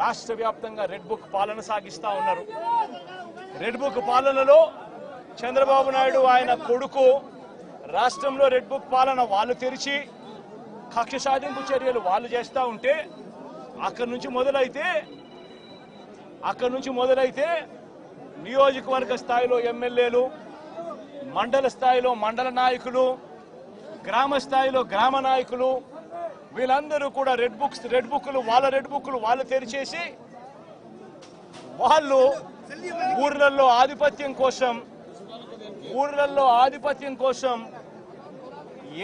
రాష్ట్ర వ్యాప్తంగా red book పాలన సాగిస్తా ఉన్నారు. రెడ్ బుక్ పాలనలో చంద్రబాబు నాయుడు ఆయన కొడుకు రాష్ట్రంలో రెడ్ బుక్ పాలన వాళ్ళు తెరిచి కక్ష సాధింపు చర్యలు వాళ్ళు చేస్తూ ఉంటే అక్కడి నుంచి మొదలైతే నియోజకవర్గ స్థాయిలో ఎమ్మెల్యేలు, మండల స్థాయిలో మండల నాయకులు, గ్రామ స్థాయిలో గ్రామ నాయకులు వీళ్ళందరూ కూడా రెడ్ బుక్లు వాళ్ళు తెరిచేసి వాళ్ళు ఊర్లలో ఆధిపత్యం కోసం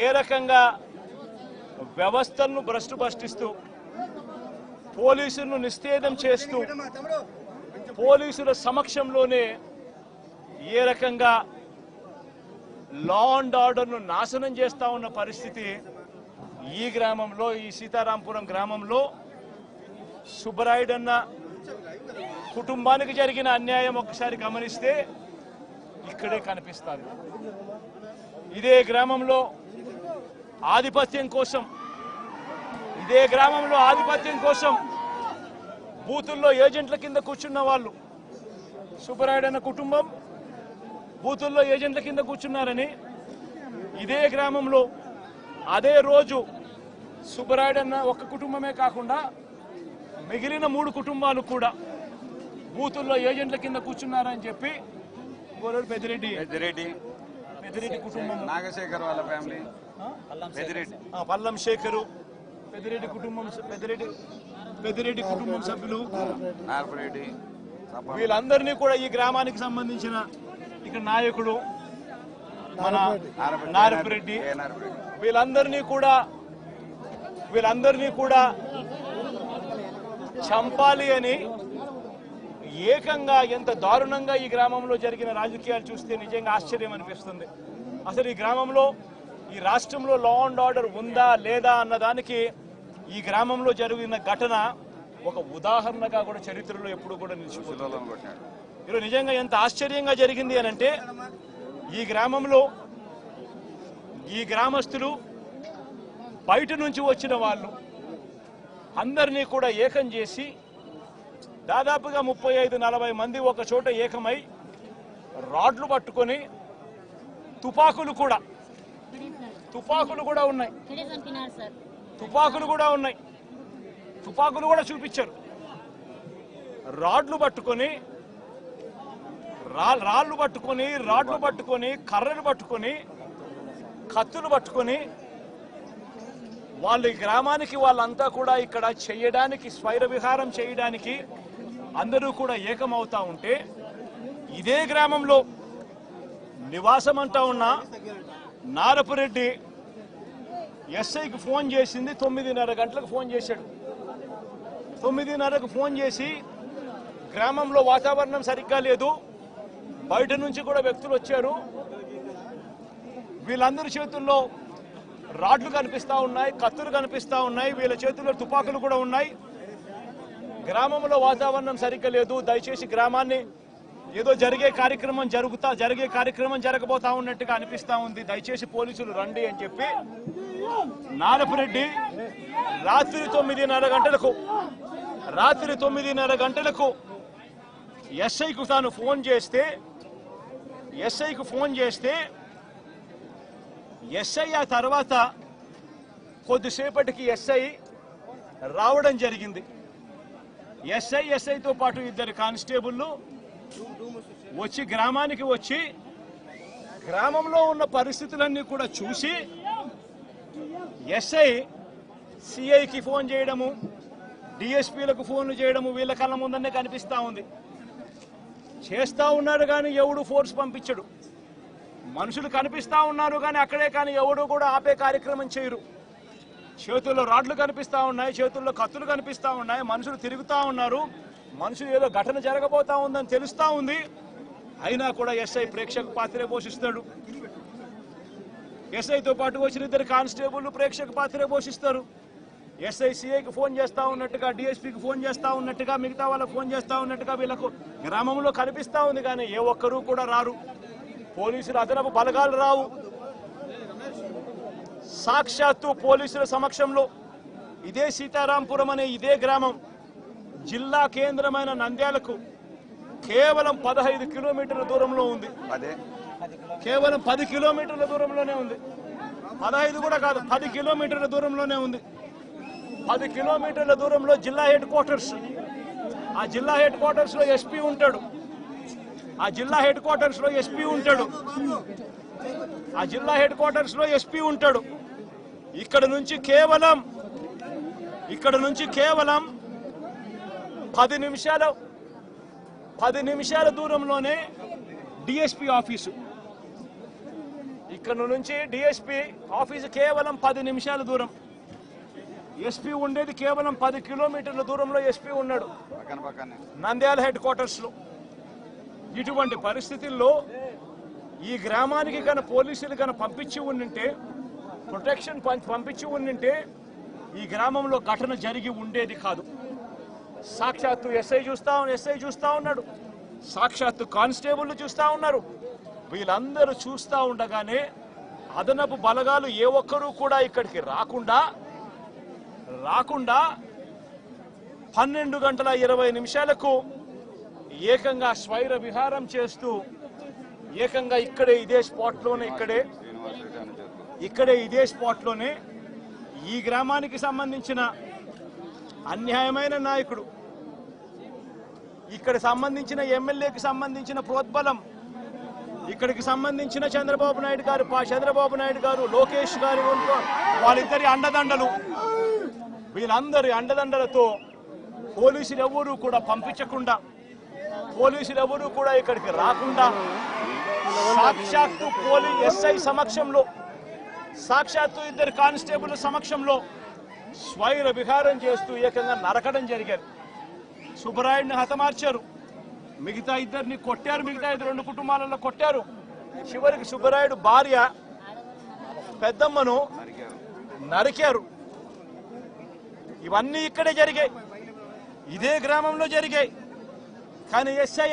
ఏ రకంగా వ్యవస్థలను భ్రష్టుపట్టిస్తూ పోలీసులను నిస్తేదం చేస్తూ పోలీసుల సమక్షంలోనే ఏ రకంగా లా అండ్ ఆర్డర్ను నాశనం చేస్తా ఉన్న పరిస్థితి ఈ గ్రామంలో, ఈ సీతారాంపురం గ్రామంలో సుబ్బరాయుడన్న కుటుంబానికి జరిగిన అన్యాయం ఒక్కసారి గమనిస్తే ఇక్కడే కనిపిస్తుంది. ఇదే గ్రామంలో ఆధిపత్యం కోసం బూతుల్లో ఏజెంట్ల కింద కూర్చున్న వాళ్ళు, సుబ్బరాయుడన్న కుటుంబం బూతుల్లో ఏజెంట్ల కింద కూర్చున్నారని ఇదే గ్రామంలో అదే రోజు సుబ్బరాయుడన్న ఒక్క కుటుంబమే కాకుండా మిగిలిన 3 కుటుంబాలు కూడా బూతుల్లో ఏజెంట్ల కింద కూర్చున్నారని చెప్పి పెద్దిరెడ్డి కుటుంబం, నాగశేఖర్ వాళ్ళ ఫ్యామిలీ, పల్లం శేఖరు, పెద్దిరెడ్డి కుటుంబం సభ్యులు, వీళ్ళందరినీ కూడా ఈ గ్రామానికి సంబంధించిన ఇక్కడ నాయకుడు మన నారపురెడ్డి వీళ్ళందరినీ కూడా చంపాలి అని ఏకంగా ఎంత దారుణంగా ఈ గ్రామంలో జరిగిన రాజకీయాలు చూస్తే నిజంగా ఆశ్చర్యం అనిపిస్తుంది. అసలు ఈ గ్రామంలో, ఈ రాష్ట్రంలో లా అండ్ ఆర్డర్ ఉందా లేదా అన్నదానికి ఈ గ్రామంలో జరిగిన ఘటన ఒక ఉదాహరణగా కూడా చరిత్రలో ఎప్పుడు కూడా నిలిచిపోతుంది. ఈరోజు నిజంగా ఎంత ఆశ్చర్యంగా జరిగింది అనంటే ఈ గ్రామస్తులు బయట నుంచి వచ్చిన వాళ్ళు అందరినీ కూడా ఏకం చేసి దాదాపుగా 35-40 మంది ఒక చోట ఏకమై రాడ్లు పట్టుకొని తుపాకులు కూడా ఉన్నాయి, తుపాకులు కూడా చూపించారు. రాడ్లు పట్టుకొని కర్రలు పట్టుకొని కత్తులు పట్టుకొని వాళ్ళు ఈ గ్రామానికి వాళ్ళంతా కూడా ఇక్కడ చేయడానికి, స్వైర విహారం చేయడానికి అందరూ కూడా ఏకమవుతా ఉంటే ఇదే గ్రామంలో నివాసం అంటా ఉన్న నారపురెడ్డి ఎస్ఐకి ఫోన్ చేసింది 9:30 గంటలకు ఫోన్ చేశాడు. 9:30కు ఫోన్ చేసి గ్రామంలో వాతావరణం సరిగ్గా లేదు, బయట నుంచి కూడా వ్యక్తులు వచ్చారు, వీళ్ళందరి చేతుల్లో రాడ్లు కనిపిస్తా ఉన్నాయి, కత్తులు కనిపిస్తా ఉన్నాయి, వీళ్ళ చేతుల్లో తుపాకులు కూడా ఉన్నాయి, గ్రామంలో వాతావరణం సరిగ్గా లేదు, దయచేసి గ్రామాన్ని ఏదో జరిగే కార్యక్రమం జరగబోతా ఉన్నట్టుగా అనిపిస్తా ఉంది, దయచేసి పోలీసులు రండి అని చెప్పి నారపురెడ్డి రాత్రి 9:30 గంటలకు ఎస్ఐకు తాను ఫోన్ చేస్తే ఎస్ఐ ఆ తర్వాత కొద్దిసేపటికి ఎస్ఐ రావడం జరిగింది. ఎస్ఐతో పాటు 2 కానిస్టేబుల్లు గ్రామానికి వచ్చి గ్రామంలో ఉన్న పరిస్థితులన్నీ కూడా చూసి ఎస్ఐ సిఐకి ఫోన్ చేయడము, డిఎస్పీలకు ఫోన్లు చేయడము వీళ్ళ కళ్ళ ముందనే కనిపిస్తా ఉంది. చేస్తా ఉన్నాడు కానీ ఎవడు ఫోర్స్ పంపించడు, మనుషులు కనిపిస్తా ఉన్నారు కానీ అక్కడే కానీ ఎవడు కూడా ఆపే కార్యక్రమం చేయరు. చేతుల్లో రాడ్లు కనిపిస్తా ఉన్నాయి, చేతుల్లో కత్తులు కనిపిస్తా ఉన్నాయి, మనుషులు తిరుగుతా ఉన్నారు, మనుషులు ఏదో ఘటన జరగబోతా ఉందని తెలుస్తా ఉంది, అయినా కూడా ఎస్ఐ ప్రేక్షక పాత్రే పోషిస్తాడు. ఎస్ఐతో పాటు వచ్చిన 2 కానిస్టేబుల్ ప్రేక్షక పాత్రే పోషిస్తారు. ఎస్ఐ సిఐకి ఫోన్ చేస్తా ఉన్నట్టుగా, డిఎస్పీకి ఫోన్ చేస్తా ఉన్నట్టుగా, మిగతా వాళ్ళకి ఫోన్ చేస్తా ఉన్నట్టుగా వీళ్ళకు గ్రామంలో కనిపిస్తా ఉంది కానీ ఏ ఒక్కరూ కూడా రారు, పోలీసులు అదనపు బలగాలు రావు. సాక్షాత్తు పోలీసుల సమక్షంలో ఇదే సీతారాంపురం అనే ఇదే గ్రామం జిల్లా కేంద్రమైన నంద్యాలకు కేవలం 15 కిలోమీటర్ల దూరంలో ఉంది. కేవలం 10 కిలోమీటర్ల దూరంలోనే ఉంది. 15 కూడా కాదు, 10 కిలోమీటర్ల దూరంలోనే ఉంది. 10 కిలోమీటర్ల దూరంలో జిల్లా హెడ్ క్వార్టర్స్. ఆ జిల్లా హెడ్ క్వార్టర్స్ లో ఎస్పీ ఉంటాడు. ఆ జిల్లా హెడ్ క్వార్టర్స్ లో ఎస్పీ ఉంటాడు. ఆ జిల్లా హెడ్ క్వార్టర్స్ లో ఎస్పీ ఉంటాడు. ఇక్కడ నుంచి కేవలం 10 నిమిషాల దూరంలోనే డిఎస్పీ ఆఫీసు. ఇక్కడ నుంచి డిఎస్పీ ఆఫీసు కేవలం 10 నిమిషాల దూరం. ఎస్పీ ఉండేది కేవలం 10 కిలోమీటర్ల దూరంలో ఎస్పీ ఉన్నాడు నంద్యాల హెడ్ క్వార్టర్స్ లో. ఇటువంటి పరిస్థితుల్లో ఈ గ్రామానికి కన్నా పోలీసులు కన్నా పంపించి ఉండింటే, ప్రొటెక్షన్ పంపించి ఉండింటే ఈ గ్రామంలో ఘటన జరిగి ఉండేది కాదు. సాక్షాత్తు ఎస్ఐ చూస్తా ఉన్నాడు, సాక్షాత్తు కానిస్టేబుల్ చూస్తా ఉన్నారు. వీళ్ళందరూ చూస్తా ఉండగానే అదనపు బలగాలు ఏ ఒక్కరూ కూడా ఇక్కడికి రాకుండా 12:20 ఏకంగా స్వైర విహారం చేస్తూ ఏకంగా ఇదే స్పాట్లోనే ఈ గ్రామానికి సంబంధించిన అన్యాయమైన నాయకుడు, ఇక్కడ సంబంధించిన ఎమ్మెల్యేకి సంబంధించిన ప్రోద్బలం, ఇక్కడికి సంబంధించిన చంద్రబాబు నాయుడు గారు, లోకేష్ గారు, వాళ్ళిద్దరి అండదండలు, వీళ్ళందరి అండదండలతో పోలీసులు ఎవరూ కూడా పంపించకుండా, పోలీసులు ఎవరూ కూడా ఇక్కడికి రాకుండా సాక్షాత్తు ఎస్ఐ సమక్షంలో, సాక్షాత్తు ఇద్దరు కానిస్టేబుల్ సమక్షంలో స్వైర విహారం చేస్తూ ఏకంగా నరకడం జరిగారు. సుబ్బరాయుడిని హతమార్చారు, మిగతా ఇద్దరిని కొట్టారు, మిగతా 2 కుటుంబాలలో కొట్టారు. చివరికి సుబ్బరాయుడు భార్య పెద్దమ్మను నరికారు. ఇవన్నీ ఇక్కడే జరిగాయి, ఇదే గ్రామంలో జరిగాయి. కానీ ఎస్ఐ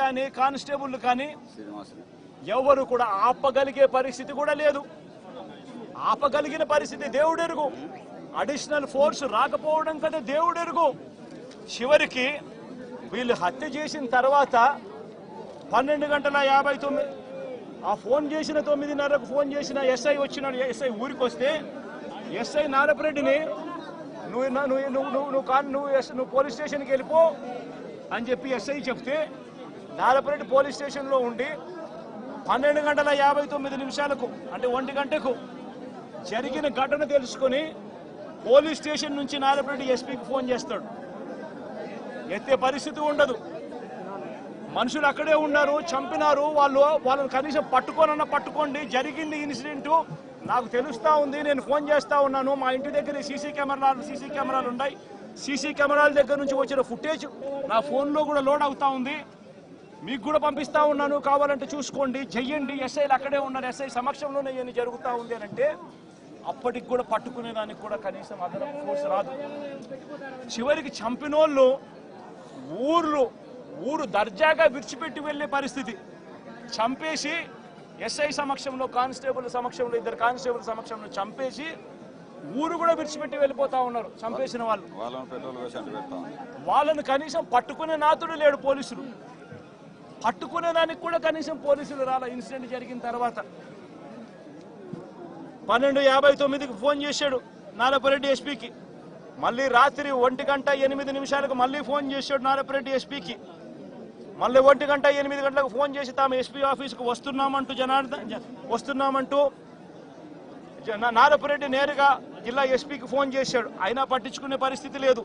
కానీ కానిస్టేబుల్ కానీ ఎవరు కూడా ఆపగలిగే పరిస్థితి కూడా లేదు. ఆపగలిగిన పరిస్థితి దేవుడెరుగు. అడిషనల్ ఫోర్స్ రాకపోవడం కదా దేవుడెరుగు. చివరికి వీళ్ళు హత్య చేసిన తర్వాత 12:59 ఆ ఫోన్ చేసిన 9:30కు ఫోన్ చేసిన ఎస్ఐ వచ్చినాడు. ఎస్ఐ ఊరికి వస్తే ఎస్ఐ నారపరెడ్డిని నువ్వు పోలీస్ స్టేషన్కి వెళ్ళిపో అని చెప్పి ఎస్ఐ చెప్తే నారపరెడ్డి పోలీస్ స్టేషన్లో ఉండి 12:59 అంటే 1 గంటకు జరిగిన ఘటన తెలుసుకొని పోలీస్ స్టేషన్ నుంచి నారపరెడ్డి ఎస్పీకి ఫోన్ చేస్తాడు. ఎత్తే పరిస్థితి ఉండదు. మనుషులు అక్కడే ఉన్నారు, చంపినారు. వాళ్ళని కనీసం పట్టుకోండి, జరిగింది ఇన్సిడెంట్ నాకు తెలుస్తా ఉంది, నేను ఫోన్ చేస్తా ఉన్నాను. మా ఇంటి దగ్గర సీసీ కెమెరాలు ఉన్నాయి. సీసీ కెమెరాల దగ్గర నుంచి వచ్చిన ఫుటేజ్ నా ఫోన్లో కూడా లోడ్ అవుతా ఉంది. మీకు కూడా పంపిస్తా ఉన్నాను, కావాలంటే చూసుకోండి, చెయ్యండి. ఎస్ఐలు అక్కడే ఉన్నారు, ఎస్ఐ సమక్షంలోనే ఇవన్నీ జరుగుతూ ఉంది అని అంటే అప్పటికి కూడా పట్టుకునేదానికి కూడా కనీసం అదనపు ఫోర్స్ రాదు. చివరికి చంపినోళ్ళు ఊరు దర్జాగా విడిచిపెట్టి వెళ్లే పరిస్థితి. చంపేసి ఎస్ఐ సమక్షంలో, కానిస్టేబుల్ సమక్షంలో, 2 కానిస్టేబుల్ సమక్షంలో చంపేసి ఊరు కూడా విడిచిపెట్టి వెళ్ళిపోతా ఉన్నారు. చంపేసిన వాళ్ళను కనీసం పట్టుకునే నాతుడు లేడు. పోలీసులు పట్టుకునేదానికి కూడా కనీసం పోలీసులు రాల. ఇన్సిడెంట్ జరిగిన తర్వాత 12:59కి ఫోన్ చేశాడు నారపరెడ్డి ఎస్పీకి. మళ్ళీ రాత్రి 1:08 మళ్ళీ ఫోన్ చేశాడు నారపరెడ్డి ఎస్పీకి. మళ్ళీ 1:08 ఫోన్ చేసి తాము ఎస్పీ ఆఫీస్కు వస్తున్నామంటూ నారపరెడ్డి నేరుగా జిల్లా ఎస్పీకి ఫోన్ చేశాడు. అయినా పట్టించుకునే పరిస్థితి లేదు.